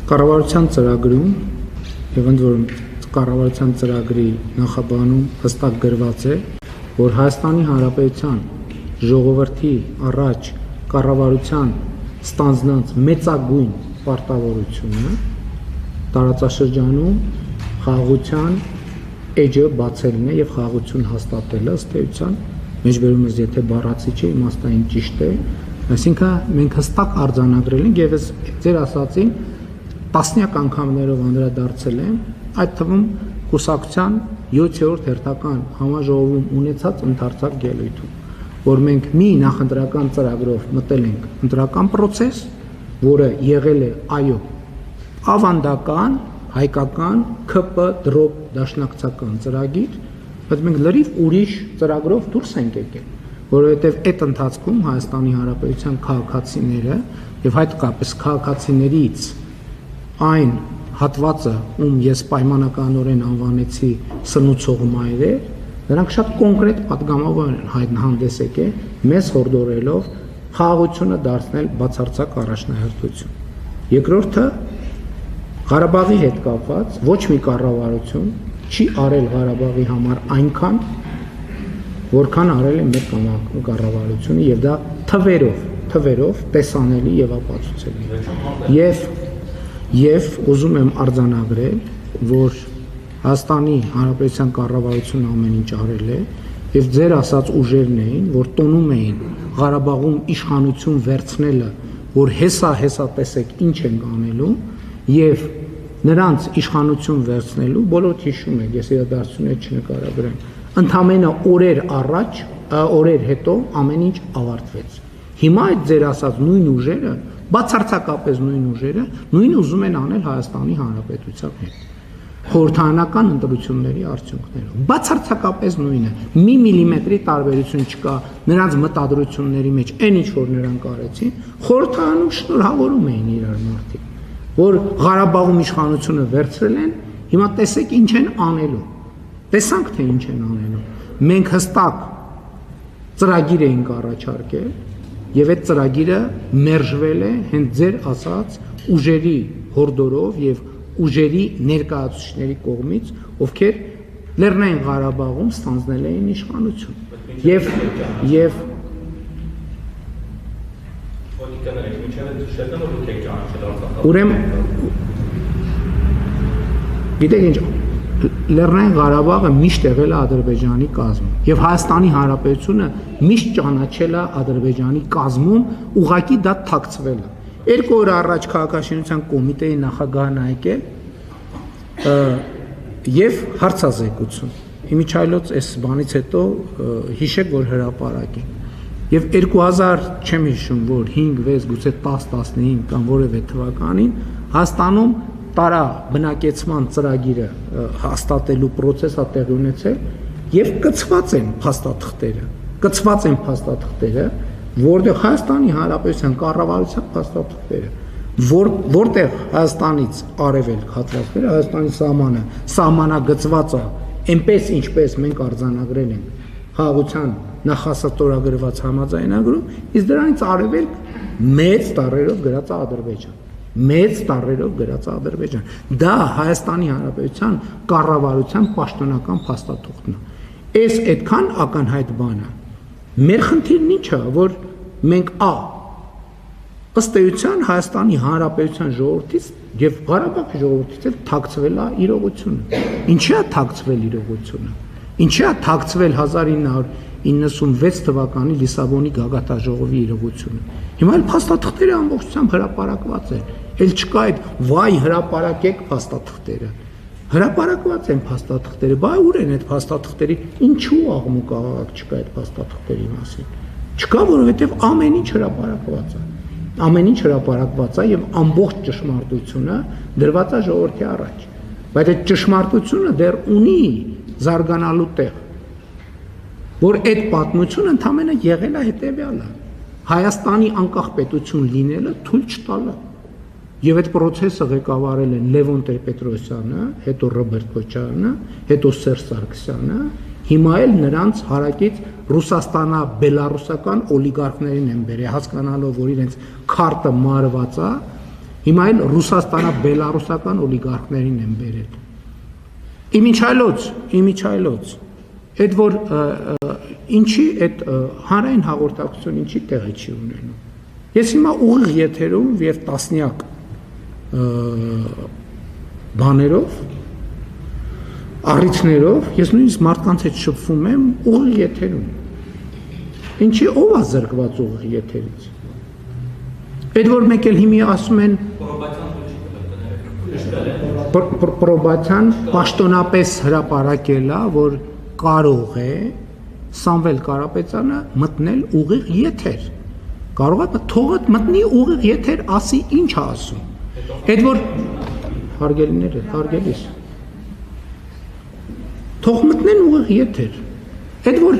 Կառավարության ծրագրում եւ ընդ որում կառավարության ծրագրի նախաբանում հստակ գրված է, որ Հայաստանի Հանրապետության ժողովրդի առաջ կառավարության ստանձնած մեծագույն պարտավորությունը տարածաշրջանում խաղաղության էջը բացելն է եւ խաղաղություն հաստատելը ըստ էության մեջբերումս եթե բառացի չէ իմաստային ճիշտ է, այսինքն մենք հստակ արձանագրել ենք եւ ձեր ասածին տասնյակ անգամներով անդրադարձել եմ, այդ թվում կուսակցության 7-րդ հերթական համաժողովում ունեցած ընդարձակ ելույթում, որ մենք մի նախընտրական ծրագրով մտել ենք ընտրական process, որը եղել է այո ավանդական, հայկական, ԿՊ դրոպ դաշնակցական ծրագիր, բայց մենք լրիվ ուրիշ ծրագրով դուրս ենք եկել, որովհետև այդ ընթացքում Հայաստանի Հանրապետության քաղաքացիները եւ հատկապես քաղաքացիներից այն հատվածը, ում ես պայմանականորեն անվանեցի սնուցող մայրեր, նրանք շատ կոնկրետ պատգամավոր են հանդես եկել, մեզ հորդորելով խաղաղությունը դարձնել բացարձակ առաջնահերթություն։ Երկրորդը Ղարաբաղի հետ կապված ոչ մի կառավարություն չի արել Ղարաբաղի համար այնքան, որքան արել է մեր կառավարությունը եւ դա թվերով տեսանելի եւ ապացուցելի։ Եվ ուզում եմ արձանագրել, որ Հայաստանի Հանրապետության կառավարությունը ամեն ինչ արել է եւ ձեր ասած ուժերն էին, որ տոնում էին Ղարաբաղում իշխանություն վերցնելը, որ հեսա տեսեք ինչ են անելու եւ նրանց իշխանություն վերցնելու բոլոր հիշում եք, ես իրադարձությունները չնկարագրեմ, ընդամենը օրեր հետո ամեն ինչ ավարտվեց։ Հիմա այդ ձեր ասած նույն ուժերը, բացարձակապես նույն ուժերը, նույնը ուզում են անել Հայաստանի Հանրապետության հետ։ Խորհրդարանական ընտրությունների արդյունքներով։ Բացարձակապես նույնը։ Մի միլիմետրի տարբերություն չկա նրանց մտադրությունների մեջ, այն ինչ որ նրանք արեցին, խորհրդարանում շնորհավորում էին իրար մարդիկ, որ Ղարաբաղում իշխանությունը վերցրել են, հիմա տեսեք ինչ են անելու։ Տեսանք թե ինչ են անելու։ Մենք հստակ ծրագիր էինք առաջարկել եւ այդ ծրագիրը մերժվել է հենց ձեր ասած ուժերի հորդորով եւ ուժերի ներկայացուցիչների կողմից, ովքեր Լեռնային Ղարաբաղում ստանձնել էին իշխանություն։ Ուրեմն գիտեք ինչ, Լեռնային Ղարաբաղը միշտ եղել է Ադրբեջանի կազմում եւ Հայաստանի Հանրապետությունը միշտ ճանաչել է Ադրբեջանի կազմում, ուղղակի դա թաքցվել է։ 2 օր առաջ քաղաքաշինության կոմիտեի նախագահն եկել եւ հարցազեկություն։ Իմիջայլոց այս բանից հետո հիշեք, որ հրապարակի։ Եվ 2000 չեմ հիշում, որ 5, 6, գուցե 10, 15 կամ որևէ թվականին Հայաստանում տարա բնակեցման ծրագիրը հաստատելու process-ը տեղի ունեցել եւ կցված են փաստաթղթերը, որտեղ Հայաստանի Հանրապետության կառավարության փաստաթղթերը, որտեղ Հայաստանից արևելք հատվածները, Հայաստանի սահմանագծված է, այնպես ինչպես մենք արձանագրել ենք խաղաղության նախասահմանագրված համաձայնագրում, իսկ դրանից արևելք մեծ տառերով գրած է Ադրբեջան։ Դա Հայաստանի Հանրապետության կառավարության պաշտոնական փաստաթուղթն է։ Այս այդքան ակնհայտ բան է։ Մեր խնդիրն ի՞նչ է, որ մենք ըստ էության Հայաստանի Հանրապետության ժողովրդից եւ Ղարաբաղի ժողովրդից էլ թաքցվել է իրողությունը։ Ինչի է թաքցվել իրողությունը։ Ինչի է թաքցվել 1996 թվականի Լիսաբոնի գագաթաժողովի իրողությունը։ Հիմա էլ փաստաթղթերը ամբողջությամբ հրապարակված են։ Էլ չկա այդ վայ հրապարակեք փաստաթղթերը։ Հրապարակված են փաստաթղթերը, բայ ուր են այդ փաստաթղթերի, ինչու աղմուկ չկա այդ փաստաթղթերի մասին։ Չկա, որովհետև ամեն ինչ հրապարակված է։ Ամեն ինչ հրապարակված է եւ ամբողջ ճշմարտությունը դրված է ժողովրդի առաջ։ Բայց այդ ճշմարտությունը դեռ ունի զարգանալու տեղ, որ այդ պատմությունը ընդամենը եղել է հետեւյալը. Հայաստանի անկախ պետություն լինելը թույլ չտալը։ Եվ այդ process-ը ղեկավարել են Լևոն Տեր-Պետրոսյանը, հետո Ռոբերտ Քոչարյանը, հետո Սերժ Սարգսյանը, հիմա էլ նրանց հարակից ռուսաստանա-բելարուսական օլիգարխներին են բերել, հասկանալով, որ իրենց քարտը մարված է, Հիմա էլ ռուսաստանա-բելարուսական օլիգարխներին են բերել։ Իմիջայլոց, այդ որ ինչի այդ հանրային հաղորդակցություն ինչի տեղի չի ունենում։ Ես հիմա ուղիղ եթերում եւ տասնյակ բաներով, առիթներով, ես նույնիսկ մարդկանց հետ շփվում եմ ուղիղ եթերում։ Ինչի ով է զրկված ուղիղ եթերից։ Այդ որ մեկ էլ հիմի ասում են պրոբացիան պաշտոնապես հրապարակել է, որ կարող է Սամվել Կարապետյանը մտնել ուղիղ եթեր։ Կարող է թողը մտնի ուղիղ եթեր, ասի ինչ է ասում։ Այդ որ հարգելիները, հարգելիս։ Թող մտնեն ուղիղ եթեր։ Այդ որ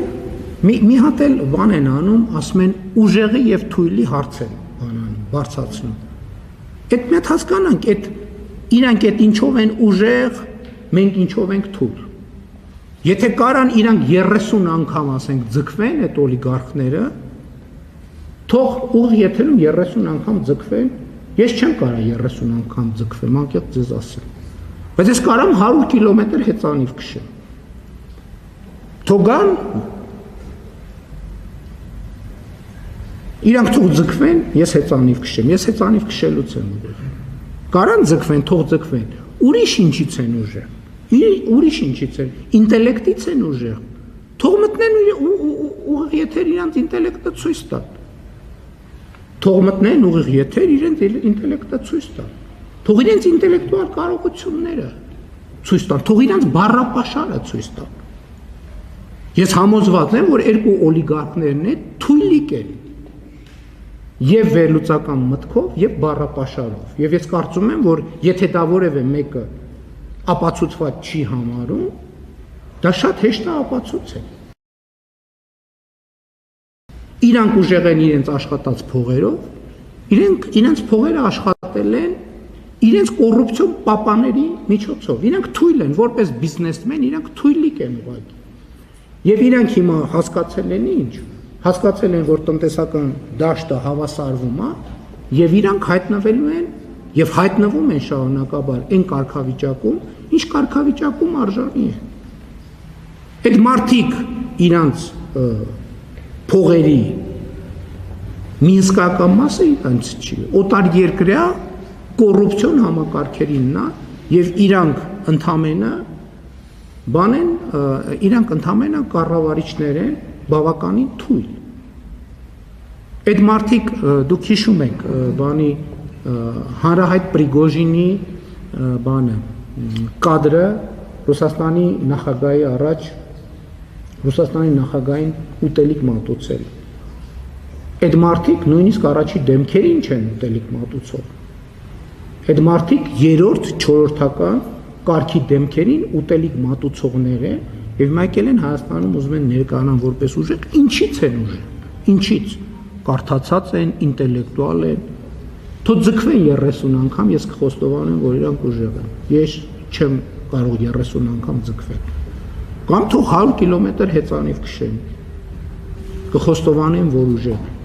մի հատ էլ բան են անում, ասում են ուժեղի եւ թույլի հարց են բանանում, բարձրացնում։ Այդ մի հատ հասկանանք, այդ իրանք այդ ինչով են ուժեղ, մենք ինչով ենք թույլ։ Եթե կարան իրանք 30 անգամ ասենք ձգվեն այդ օլիգարխները, թող ուղիղ եթերում 30 անգամ ձգվեն, ես չեմ կարա 30 անգամ ձգվեմ, անկեղծ ձեզ ասեմ։ Բայց ես կարամ 100 կիլոմետր հեծանիվ քշեմ։ Թող գան իրանք թող ձգվեն, ես հեծանիվ քշեմ, ես հեծանիվ քշելուց եմ ուժեղ։ Կարան ձգվեն, թող ձգվեն։ Ուրիշ ինչից են ուժեղ։ Ուրիշ ինչից են, ինտելեկտից են ուժեղ։ Թող մտնեն ուղիղ եթեր իրանց ինտելեկտը ցույց տան։ Թող մտնեն ուղիղ եթեր իրենց ինտելեկտը ցույց տան։ Թող իրենց ինտելեկտուալ կարողությունները ցույց տան, թող իրենց բառապաշարը ցույց տան։ Ես համոզված եմ, որ երկու օլիգարխներն են թույլիկ են։ Եվ վերլուծական մտքով, եւ բառապաշարով։ Եվ ես կարծում եմ, որ եթե դա որևէ մեկը ապացուցված չի համարում, դա շատ հեշտ է ապացուցել։ Իրանք ուժեղ են իրենց աշխատած փողերով, իրենց փողերը աշխատել են իրենց կոռուպցիոն պապաների միջոցով։ Իրանք թույլ են, որպես բիզնեսմեն, իրանք թույլիկ են ուղղակի։ Եվ իրանք հիմա հասկացել են ինչ։ Հասկացել են, որ տնտեսական դաշտը հավասարվում է, եւ իրանք հայտնվելու են եւ հայտնվում են շարունակաբար այն կարգավիճակում, ինչ կարգավիճակում արժանի է։ Այդ մարդիկ իրանց փողերի մի հսկական մասը իրանց չի, օտար երկրյա կոռուպցիոն համակարգերինն է եւ իրանք ընդամենը կառավարիչներ են բավականին թույլ։ Այդ մարդիկ դուք հիշում եք բանի հանրահայտ Պրիգոժինի բանը կադրը Ռուսաստանի նախագահի առաջ Ռուսաստանի նախագահին ուտելիք մատուցել։ Այդ մարդիկ նույնիսկ առաջի դեմքերին չեն ուտելիք մատուցող։ Այդ մարդիկ 3-րդ, 4-րդական կարգի դեմքերին ուտելիք մատուցողներ են եւ մեկել են Հայաստանում ուզում են ներկայանան որպես ուժեղ, ինչից են ուժեղ, ինչից կարդացած են, ինտելեկտուալ են, թող ձգվեն 30 անգամ, ես կխոստովանեմ, որ իրանք ուժեղ են, ես չեմ կարող 30 անգամ ձգվել, կամ թող 100 կիլոմետր հեծանիվ քշեն, կխոստովանեմ, որ ուժեղ են,